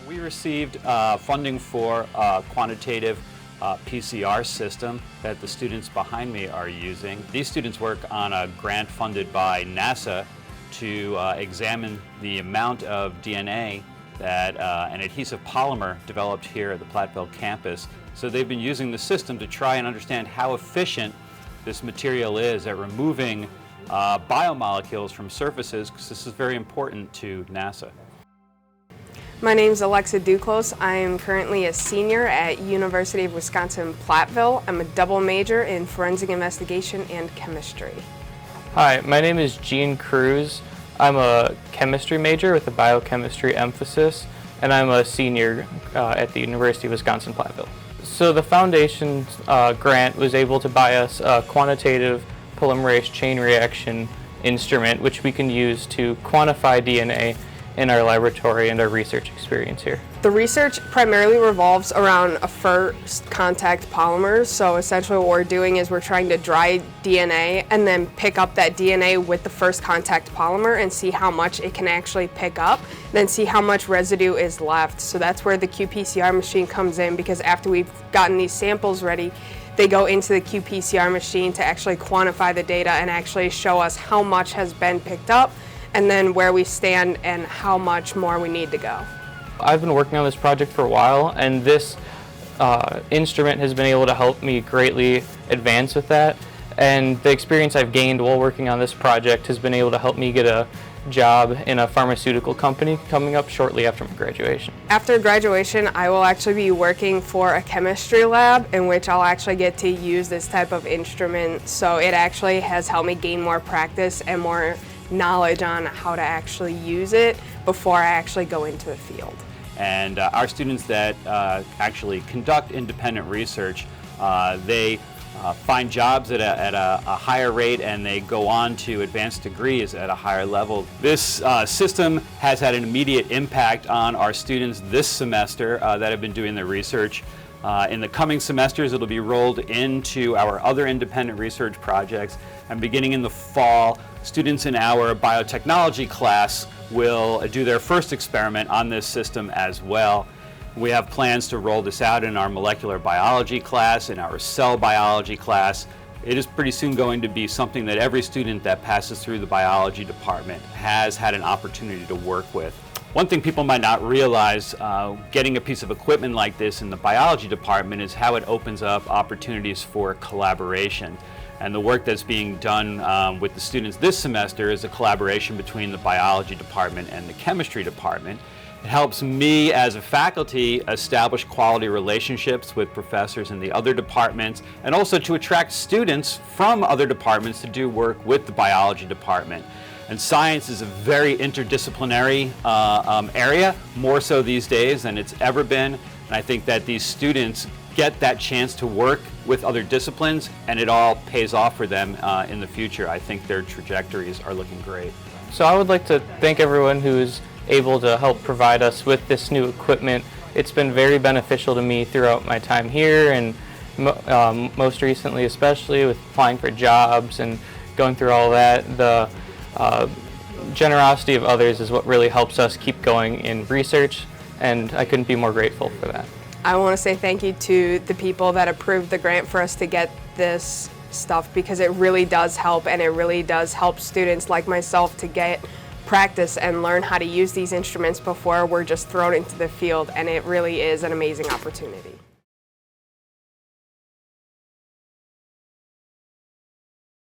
We received funding for a quantitative PCR system that the students behind me are using. These students work on a grant funded by NASA to examine the amount of DNA that an adhesive polymer developed here at the Platteville campus. So they've been using the system to try and understand how efficient this material is at removing biomolecules from surfaces, because this is very important to NASA. My name is Alexa Duclos. I am currently a senior at University of Wisconsin-Platteville. I'm a double major in forensic investigation and chemistry. Hi, my name is Gene Cruz. I'm a chemistry major with a biochemistry emphasis, and I'm a senior at the University of Wisconsin-Platteville. So the Foundation grant was able to buy us a quantitative polymerase chain reaction instrument, which we can use to quantify DNA in our laboratory and our research experience here. The research primarily revolves around a first contact polymer. So essentially what we're doing is we're trying to dry DNA and then pick up that DNA with the first contact polymer and see how much it can actually pick up, then see how much residue is left. So that's where the qPCR machine comes in, because after we've gotten these samples ready, they go into the qPCR machine to actually quantify the data and actually show us how much has been picked up, and then where we stand and how much more we need to go. I've been working on this project for a while, and this instrument has been able to help me greatly advance with that. And the experience I've gained while working on this project has been able to help me get a job in a pharmaceutical company coming up shortly after my graduation. After graduation, I will actually be working for a chemistry lab in which I'll actually get to use this type of instrument. So it actually has helped me gain more practice and more knowledge on how to actually use it before I actually go into the field. And our students that actually conduct independent research, they find jobs at a higher rate, and they go on to advanced degrees at a higher level. This system has had an immediate impact on our students this semester that have been doing their research. In the coming semesters, it'll be rolled into our other independent research projects, and beginning in the fall, students in our biotechnology class will do their first experiment on this system as well. We have plans to roll this out in our molecular biology class, in our cell biology class. It is pretty soon going to be something that every student that passes through the biology department has had an opportunity to work with. One thing people might not realize, getting a piece of equipment like this in the biology department is how it opens up opportunities for collaboration. And the work that's being done with the students this semester is a collaboration between the biology department and the chemistry department. It helps me as a faculty establish quality relationships with professors in the other departments, and also to attract students from other departments to do work with the biology department. And science is a very interdisciplinary area, more so these days than it's ever been. And I think that these students get that chance to work with other disciplines, and it all pays off for them in the future. I think their trajectories are looking great. So I would like to thank everyone who is able to help provide us with this new equipment. It's been very beneficial to me throughout my time here, and most recently especially with applying for jobs and going through all that. The generosity of others is what really helps us keep going in research, and I couldn't be more grateful for that. I want to say thank you to the people that approved the grant for us to get this stuff, because it really does help, and it really does help students like myself to get practice and learn how to use these instruments before we're just thrown into the field, and it really is an amazing opportunity.